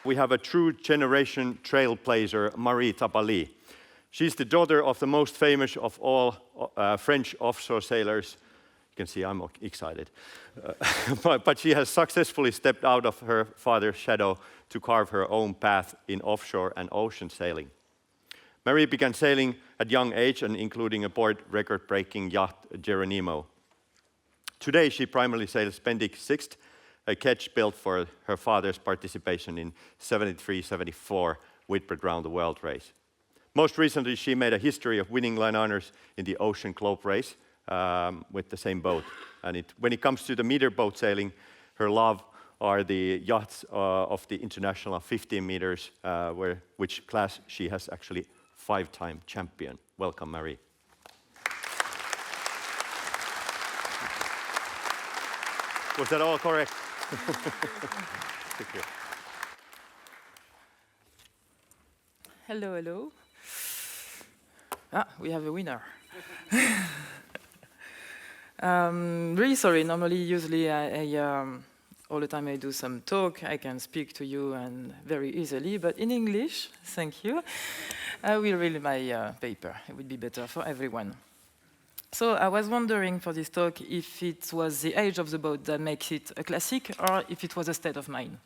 We have a true generation trailblazer, Marie Tabarly. She's the daughter of the most famous of all French offshore sailors. You can see I'm excited. But she has successfully stepped out of her father's shadow to carve her own path in offshore and ocean sailing. Marie began sailing at young age and including aboard record-breaking yacht Geronimo. Today she primarily sails Bendick Sixth, a ketch built for her father's participation in 73-74 Whitbread Round the World race. Most recently, she made a history of winning line honors in the Ocean Globe race with the same boat. And when it comes to the meter boat sailing, her love are the yachts of the international 15 meters, which class she has actually 5-time champion. Welcome, Marie. Was that all correct? Thank you. Hello, hello. We have a winner. Really sorry. Usually, all the time I do some talk, I can speak to you and very easily, but in English, thank you. I will read my paper. It would be better for everyone. So I was wondering for this talk if it was the age of the boat that makes it a classic or if it was a state of mind.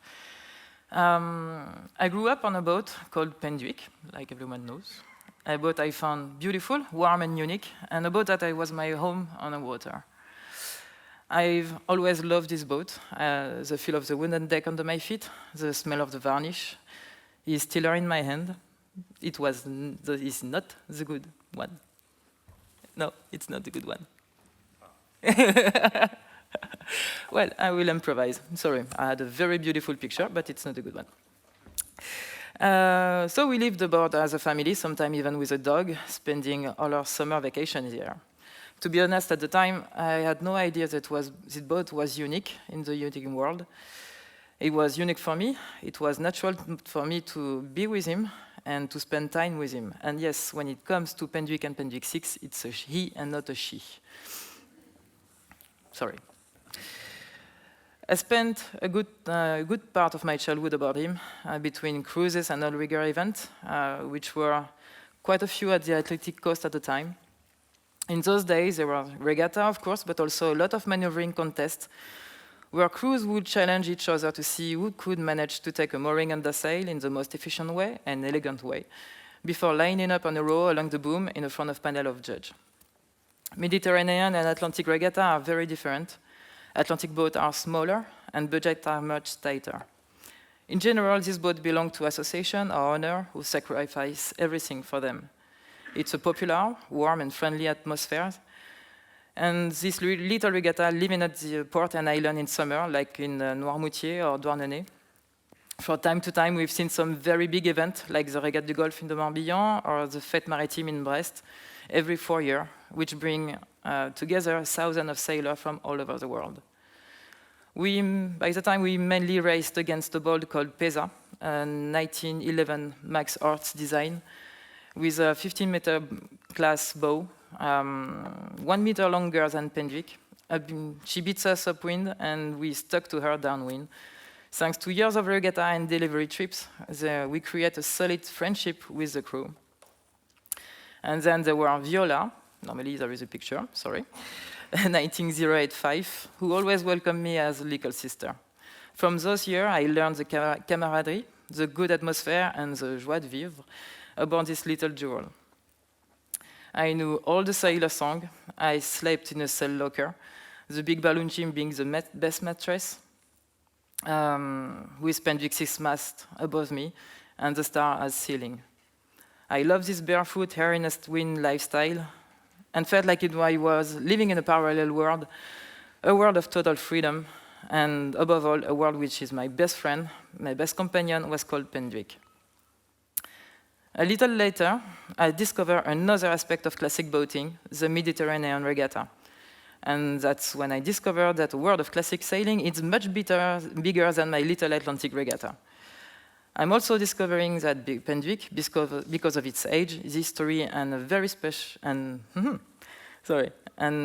I grew up on a boat called Pendwick, like everyone knows. A boat I found beautiful, warm and unique, and a boat that was my home on the water. I've always loved this boat, the feel of the wooden deck under my feet, the smell of the varnish. It's still in my hand. It's not the good one. No, it's not the good one. Well, I will improvise. Sorry, I had a very beautiful picture, but it's not a good one. So we lived aboard as a family, sometimes even with a dog, spending all our summer vacations here. To be honest, at the time, I had no idea that this boat was unique in the yachting world. It was unique for me. It was natural for me to be with him and to spend time with him. And yes, when it comes to Pendwick and Pendwick 6, it's a he and not a she. Sorry. I spent a good part of my childhood aboard him, between cruises and outrigger events, which were quite a few at the Atlantic coast at the time. In those days, there were regatta, of course, but also a lot of maneuvering contests, where crews would challenge each other to see who could manage to take a mooring under sail in the most efficient way and elegant way, before lining up on a row along the boom in front of panel of judges. Mediterranean and Atlantic regatta are very different. Atlantic boats are smaller and budgets are much tighter. In general, these boats belong to association or owner who sacrifice everything for them. It's a popular, warm and friendly atmosphere. And this little regatta living at the port and island in summer, like in Noirmoutier or Douarnenez. From time to time, we've seen some very big events, like the Regatta du Golfe in the Morbihan or the Fête Maritime in Brest, every 4 years, which bring together thousands of sailors from all over the world. By the time, we mainly raced against a boat called Pesa, a 1911 Max Orts design, with a 15-meter class bow, 1 meter longer than Pendwick. She beats us upwind, and we stuck to her downwind. Thanks to years of regatta and delivery trips, we create a solid friendship with the crew. And then there were Viola, normally there is a picture, sorry, 19085, who always welcomed me as a little sister. From those years, I learned the camaraderie, the good atmosphere, and the joie de vivre aboard this little jewel. I knew all the sailor songs. I slept in a cell locker, the big balloon gym being the best mattress, with Pendwick 6 mast above me, and the star as ceiling. I love this barefoot, hair in a wind lifestyle, and felt like I was living in a parallel world, a world of total freedom, and above all, a world which is my best friend, my best companion was called Pendwick. A little later, I discovered another aspect of classic boating, the Mediterranean regatta. And that's when I discovered that the world of classic sailing is much bigger than my little Atlantic regatta. I'm also discovering that Pendwick, because of its age, its history, and a very special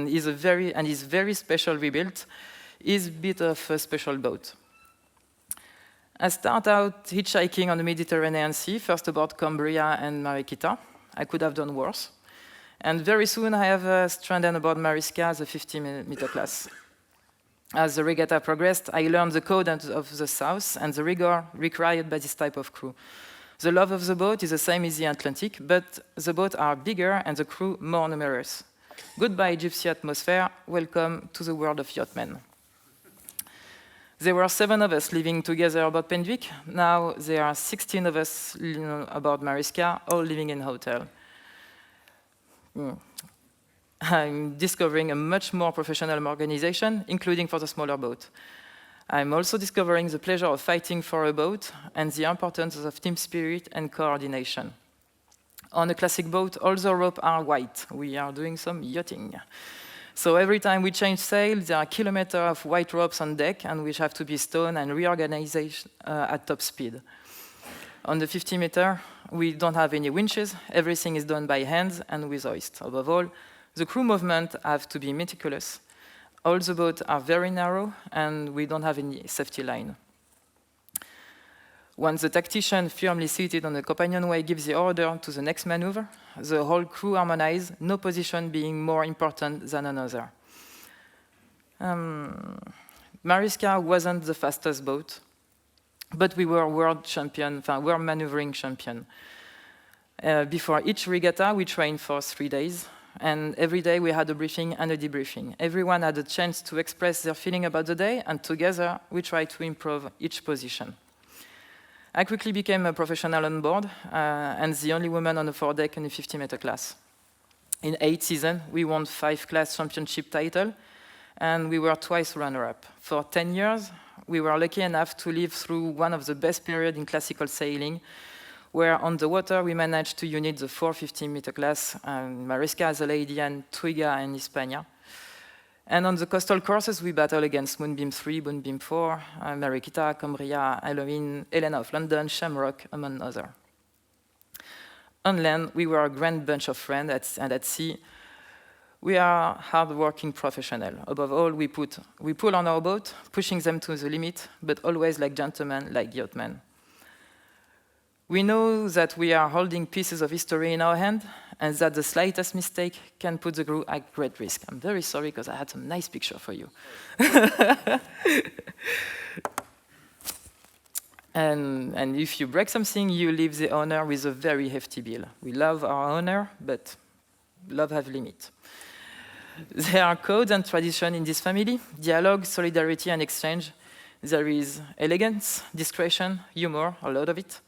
is very special rebuilt, is a bit of a special boat. I start out hitchhiking on the Mediterranean Sea, first aboard Cambria and Mariquita. I could have done worse. And very soon I have stranded aboard Mariska, the 50-meter class. As the regatta progressed, I learned the code of the South and the rigor required by this type of crew. The love of the boat is the same as the Atlantic, but the boats are bigger and the crew more numerous. Goodbye, gypsy atmosphere. Welcome to the world of yachtmen. There were 7 of us living together aboard Pendwick. Now there are 16 of us aboard Mariska, all living in a hotel. I'm discovering a much more professional organization, including for the smaller boat. I'm also discovering the pleasure of fighting for a boat and the importance of team spirit and coordination. On a classic boat, all the ropes are white. We are doing some yachting. So every time we change sail, there are kilometers of white ropes on deck, and which have to be stowed and reorganized at top speed. On the 50-meter, we don't have any winches. Everything is done by hands and with hoist. Above all, the crew movement have to be meticulous. All the boats are very narrow, and we don't have any safety line. Once the tactician firmly seated on the companionway gives the order to the next maneuver, the whole crew harmonize, no position being more important than another. Mariska wasn't the fastest boat, but we were world maneuvering champion. Before each regatta, we trained for 3 days, and every day we had a briefing and a debriefing. Everyone had a chance to express their feeling about the day, and together we tried to improve each position. I quickly became a professional on board, and the only woman on the foredeck in the 50-meter class. In 8 seasons, we won 5 class championship titles, and we were twice runner-up. For 10 years, we were lucky enough to live through one of the best periods in classical sailing, where on the water we managed to unite the 450-meter class, Mariska as a lady and Twiga and Hispania. And on the coastal courses, we battled against Moonbeam 3, Moonbeam 4, Mariquita, Cambria, Halloween, Helena of London, Shamrock, among others. On land, we were a grand bunch of friends, and at sea, we are hard-working professionals. Above all, we pull on our boat, pushing them to the limit, but always like gentlemen, like yachtmen. We know that we are holding pieces of history in our hand, and that the slightest mistake can put the crew at great risk. I'm very sorry, because I had some nice picture for you. And if you break something, you leave the owner with a very hefty bill. We love our owner, but love has limit. There are codes and traditions in this family: dialogue, solidarity, and exchange. There is elegance, discretion, humor, a lot of it.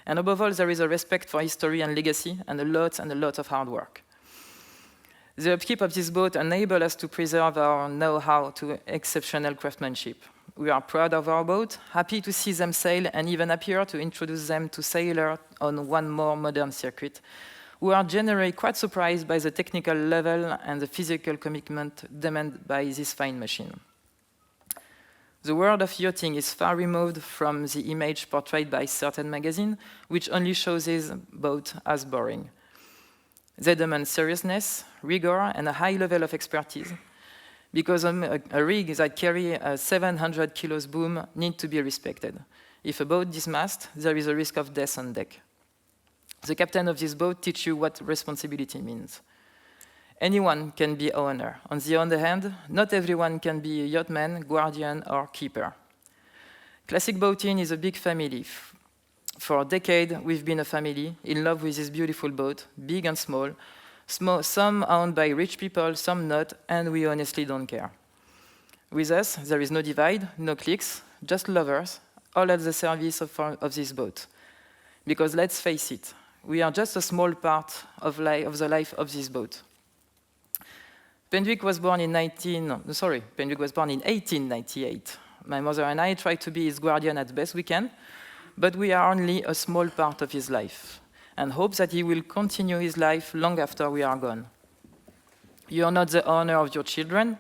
And above all, there is a respect for history and legacy, and a lot of hard work. The upkeep of this boat enables us to preserve our know-how to exceptional craftsmanship. We are proud of our boat, happy to see them sail, and even happier to introduce them to sailors on one more modern circuit. We are generally quite surprised by the technical level and the physical commitment demanded by this fine machine. The world of yachting is far removed from the image portrayed by certain magazines, which only shows this boat as boring. They demand seriousness, rigor, and a high level of expertise, because a rig that carries a 700 kilos boom needs to be respected. If a boat dismasts, there is a risk of death on deck. The captain of this boat teaches you what responsibility means. Anyone can be owner. On the other hand, not everyone can be a yachtman, guardian, or keeper. Classic boating is a big family. For a decade, we've been a family in love with this beautiful boat, big and small, some owned by rich people, some not, and we honestly don't care. With us, there is no divide, no cliques, just lovers, all at the service of this boat. Because let's face it, we are just a small part of the life of this boat. Pendwick was born in 1898. My mother and I try to be his guardian as best we can, but we are only a small part of his life, and hope that he will continue his life long after we are gone. You are not the owner of your children.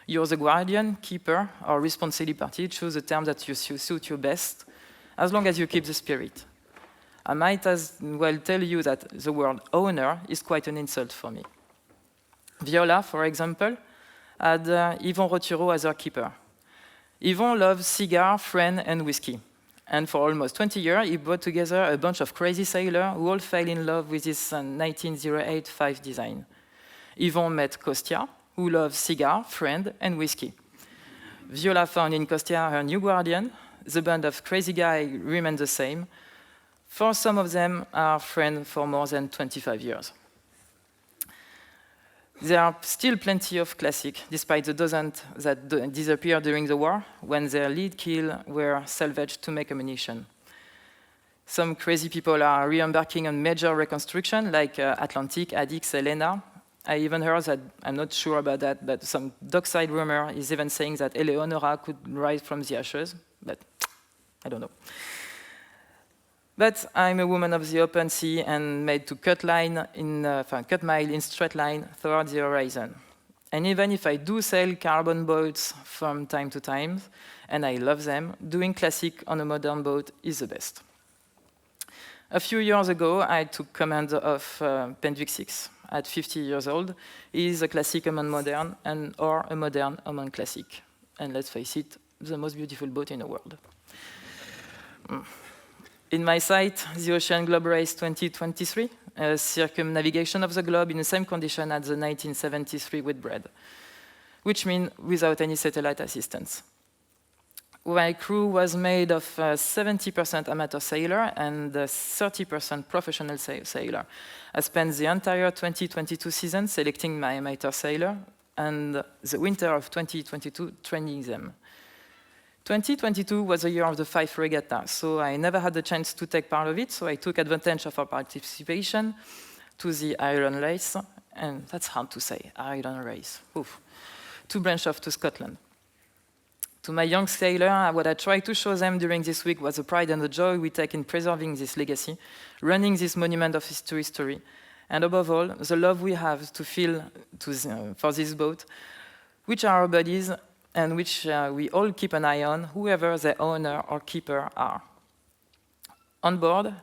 You're the guardian, keeper, or responsible party. Choose the term that you suit you best, as long as you keep the spirit. I might as well tell you that the word owner is quite an insult for me. Viola, for example, had Yvon Roturo as her keeper. Yvon loves cigar, friend, and whiskey. And for almost 20 years, he brought together a bunch of crazy sailors who all fell in love with his 1908 5 design. Yvon met Kostya, who loves cigar, friend, and whiskey. Viola found in Kostya her new guardian. The band of crazy guys remained the same. For some of them, are friends for more than 25 years. There are still plenty of classics, despite the dozens that disappeared during the war, when their lead kills were salvaged to make ammunition. Some crazy people are re-embarking on major reconstruction, like Atlantic, Addix, Helena. I even heard that, I'm not sure about that, but some dockside rumor is even saying that Eleonora could rise from the ashes, but I don't know. But I'm a woman of the open sea and made to cut mile in straight line toward the horizon. And even if I do sail carbon boats from time to time, and I love them, doing classic on a modern boat is the best. A few years ago, I took command of Pendwick 6. At 50 years old, he is a classic among modern or a modern among classic. And let's face it, the most beautiful boat in the world. In my sight, the Ocean Globe Race 2023, a circumnavigation of the globe in the same condition as the 1973 Whitbread, which means without any satellite assistance. My crew was made of 70% amateur sailor and 30% professional sailor. I spent the entire 2022 season selecting my amateur sailor and the winter of 2022 training them. 2022 was the year of the 5 regatta, so I never had the chance to take part of it, so I took advantage of our participation to the Iron Race, and that's hard to say, Iron Race, oof, to branch off to Scotland. To my young sailor, what I tried to show them during this week was the pride and the joy we take in preserving this legacy, running this monument of history, and above all, the love we have to feel for this boat, which are our bodies, and which we all keep an eye on, whoever the owner or keeper are. On board,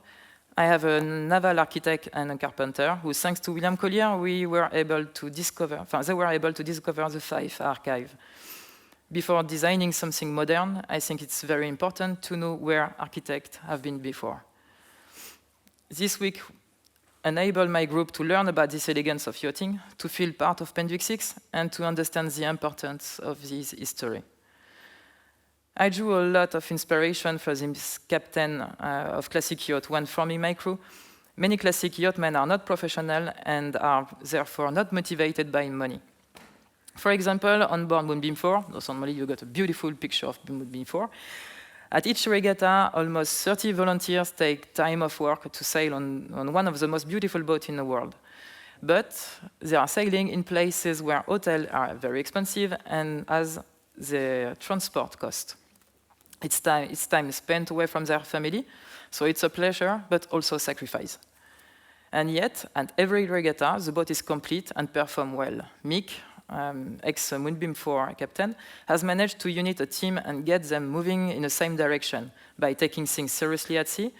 I have a naval architect and a carpenter who, thanks to William Collier, they were able to discover the Fife archive. Before designing something modern, I think it's very important to know where architects have been before. This week enabled my group to learn about this elegance of yachting, to feel part of Pendwick 6, and to understand the importance of this history. I drew a lot of inspiration from this captain of classic yacht when forming my crew. Many classic yachtmen are not professional and are therefore not motivated by money. For example, on board Moonbeam 4, normally you got a beautiful picture of Moonbeam 4. At each regatta, almost 30 volunteers take time off work to sail on one of the most beautiful boats in the world. But they are sailing in places where hotels are very expensive and as the transport cost. It's time spent away from their family, so it's a pleasure, but also sacrifice. And yet, at every regatta, the boat is complete and performs well. Mick, ex-Moonbeam 4 captain, has managed to unite a team and get them moving in the same direction by taking things seriously at sea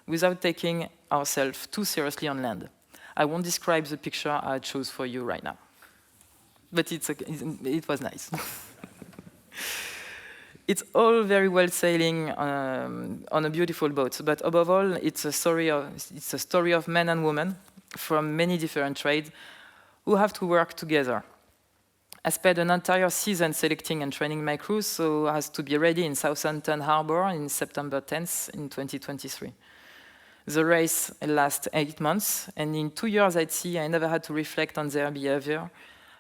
without taking ourselves too seriously on land. I won't describe the picture I chose for you right now, but it was nice. It's all very well sailing on a beautiful boat, but above all, it's a story of men and women from many different trades who have to work together. I spent an entire season selecting and training my crew so as to be ready in Southampton Harbour in September 10th in 2023. The race lasts 8 months, and in 2 years at sea, I never had to reflect on their behavior,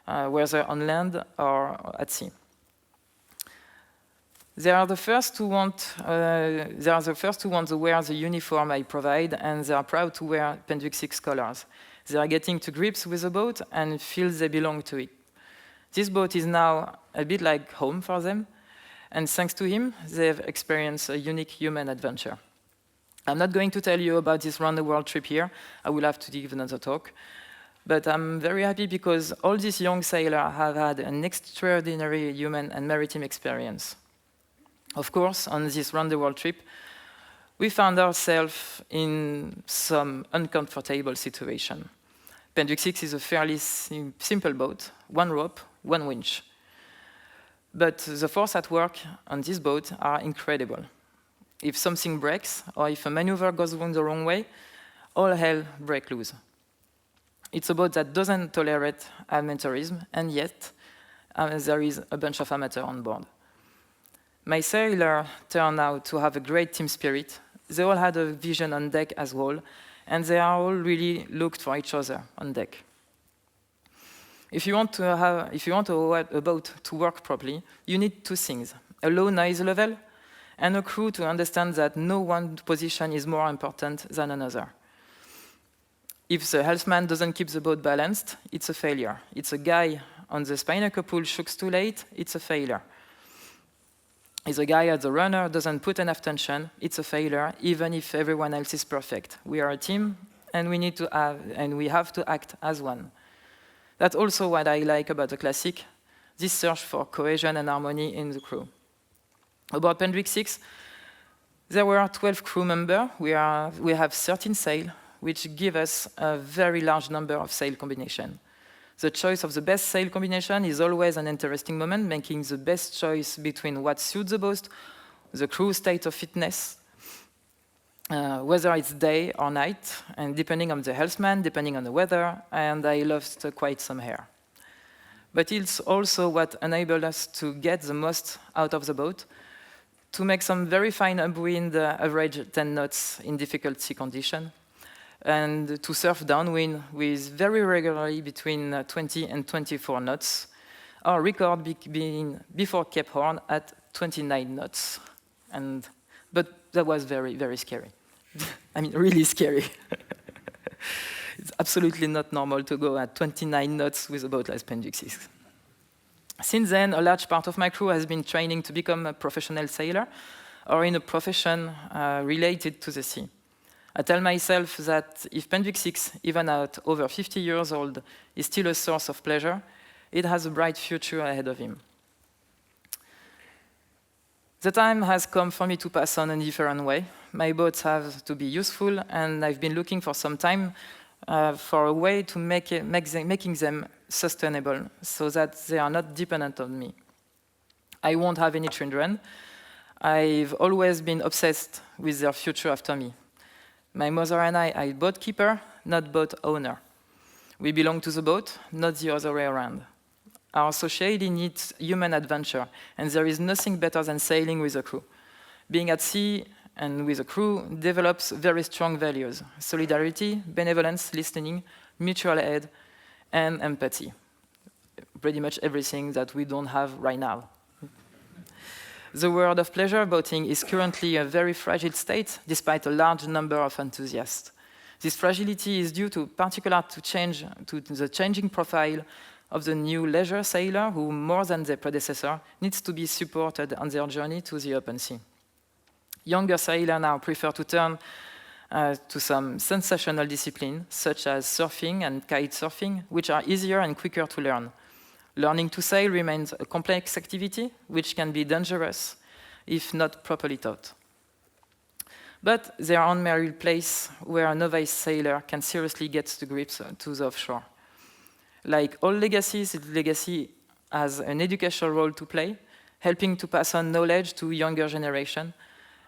whether on land or at sea. They are the first to want to wear the uniform I provide, and they are proud to wear Pendwick 6 colors. They are getting to grips with the boat and feel they belong to it. This boat is now a bit like home for them, and thanks to him, they have experienced a unique human adventure. I'm not going to tell you about this round-the-world trip here. I will have to give another talk. But I'm very happy because all these young sailors have had an extraordinary human and maritime experience. Of course, on this round-the-world trip, we found ourselves in some uncomfortable situation. Pendwick 6 is a fairly simple boat, 1 rope, 1 winch. But the force at work on this boat are incredible. If something breaks, or if a maneuver goes the wrong way, all hell breaks loose. It's a boat that doesn't tolerate amateurism, and yet there is a bunch of amateurs on board. My sailors turned out to have a great team spirit. They all had a vision on deck as well, and they all really looked for each other on deck. If you want a boat to work properly, you need two things: a low noise level and a crew to understand that no one position is more important than another. If the helmsman doesn't keep the boat balanced, it's a failure. It's a guy on the spinnaker pool shooks too late, it's a failure. If the guy at the runner doesn't put enough tension, it's a failure, even if everyone else is perfect. We are a team, and we have to act as one. That's also what I like about the Classic, this search for cohesion and harmony in the crew. About Pendwick 6, there were 12 crew members. We have 13 sail, which give us a very large number of sail combinations. The choice of the best sail combination is always an interesting moment, making the best choice between what suits the boat, the crew state of fitness, whether it's day or night, and depending on the helmsman, depending on the weather, and I lost quite some hair. But it's also what enabled us to get the most out of the boat, to make some very fine upwind, average 10 knots in difficult sea conditions, and to surf downwind with very regularly between 20 and 24 knots. Our record being before Cape Horn at 29 knots. But that was very, very scary. I mean, really scary. It's absolutely not normal to go at 29 knots with a boat like Pendwick 6. Since then, a large part of my crew has been training to become a professional sailor or in a profession related to the sea. I tell myself that if Pendwick 6, even at over 50 years old, is still a source of pleasure, it has a bright future ahead of him. The time has come for me to pass on a different way. My boats have to be useful, and I've been looking for some time for a way to making them sustainable so that they are not dependent on me. I won't have any children. I've always been obsessed with their future after me. My mother and I are boat keeper, not boat owner. We belong to the boat, not the other way around. Our society needs human adventure, and there is nothing better than sailing with a crew. Being at sea and with a crew develops very strong values: solidarity, benevolence, listening, mutual aid, and empathy. Pretty much everything that we don't have right now. The world of pleasure boating is currently a very fragile state, despite a large number of enthusiasts. This fragility is due to the changing profile of the new leisure sailor, who, more than their predecessor, needs to be supported on their journey to the open sea. Younger sailors now prefer to turn to some sensational disciplines, such as surfing and kite surfing, which are easier and quicker to learn. Learning to sail remains a complex activity, which can be dangerous if not properly taught. But there are unmarried places where a novice sailor can seriously get to grips to the offshore. Like all legacies, legacy has an educational role to play, helping to pass on knowledge to younger generation,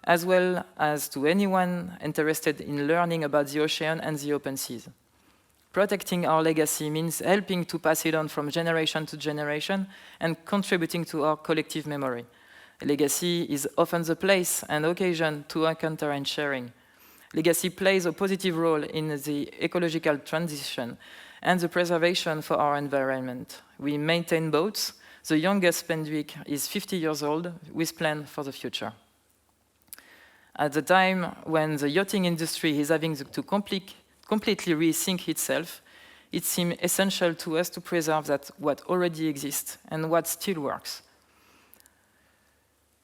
as well as to anyone interested in learning about the ocean and the open seas. Protecting our legacy means helping to pass it on from generation to generation and contributing to our collective memory. Legacy is often the place and occasion to encounter and sharing. Legacy plays a positive role in the ecological transition and the preservation for our environment. We maintain boats. The youngest Pendwick is 50 years old, with plans for the future. At the time when the yachting industry is having to completely rethink itself, it seems essential to us to preserve what already exists and what still works.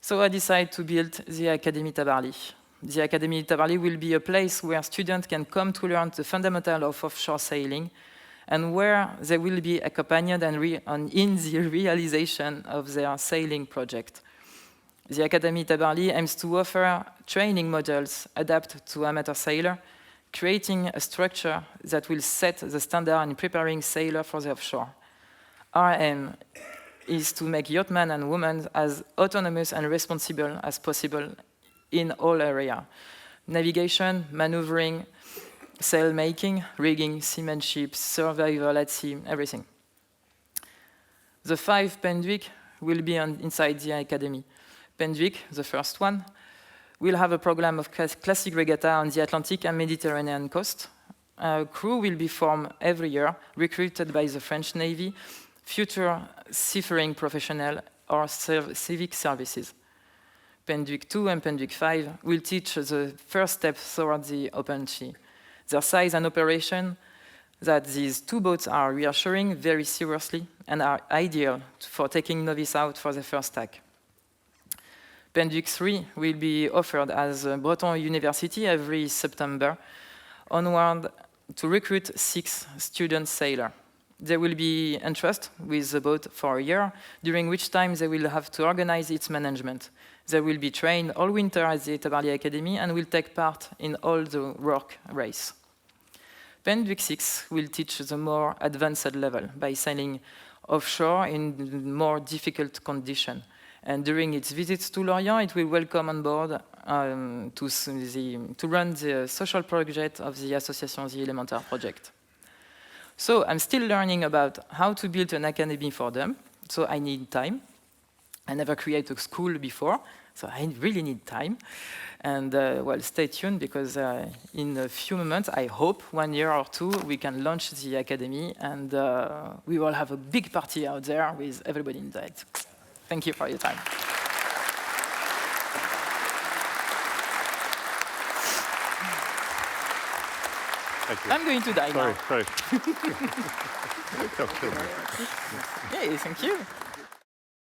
So I decided to build the Academy Tabarly. The Academy Tabarly will be a place where students can come to learn the fundamentals of offshore sailing, and where they will be accompanied in the realization of their sailing project. The Academy Tabarly aims to offer training modules adapted to amateur sailors, creating a structure that will set the standard in preparing sailors for the offshore. Our aim is to make yachtsmen and women as autonomous and responsible as possible in all areas: navigation, maneuvering, sail making, rigging, seamanship, survival at sea, everything. The 5 Penduic will be inside the academy. Penduic, the first one, will have a program of classic regatta on the Atlantic and Mediterranean coast. A crew will be formed every year, recruited by the French Navy, future seafaring professional or civic services. Penduic 2 and Penduic 5 will teach the first steps towards the open sea. Their size and operation, that these 2 boats are reassuring very seriously and are ideal for taking novice out for the first tack. Penduic 3 will be offered as Breton University every September onward to recruit 6 student sailors. They will be entrusted with the boat for a year, during which time they will have to organize its management. They will be trained all winter at the Tabarly Academy and will take part in all the work race. Penduic 6 will teach the more advanced level by sailing offshore in more difficult conditions. And during its visits to Lorient, it will welcome on board to run the social project of the Association The Elementar Project. So I'm still learning about how to build an academy for them, so I need time. I never created a school before, so I really need time. And well, stay tuned, because in a few moments, I hope 1 year or 2, we can launch the academy, and we will have a big party out there with everybody inside. Thank you for your time. Thank you. I'm going to die now. Sorry. Hey, thank you.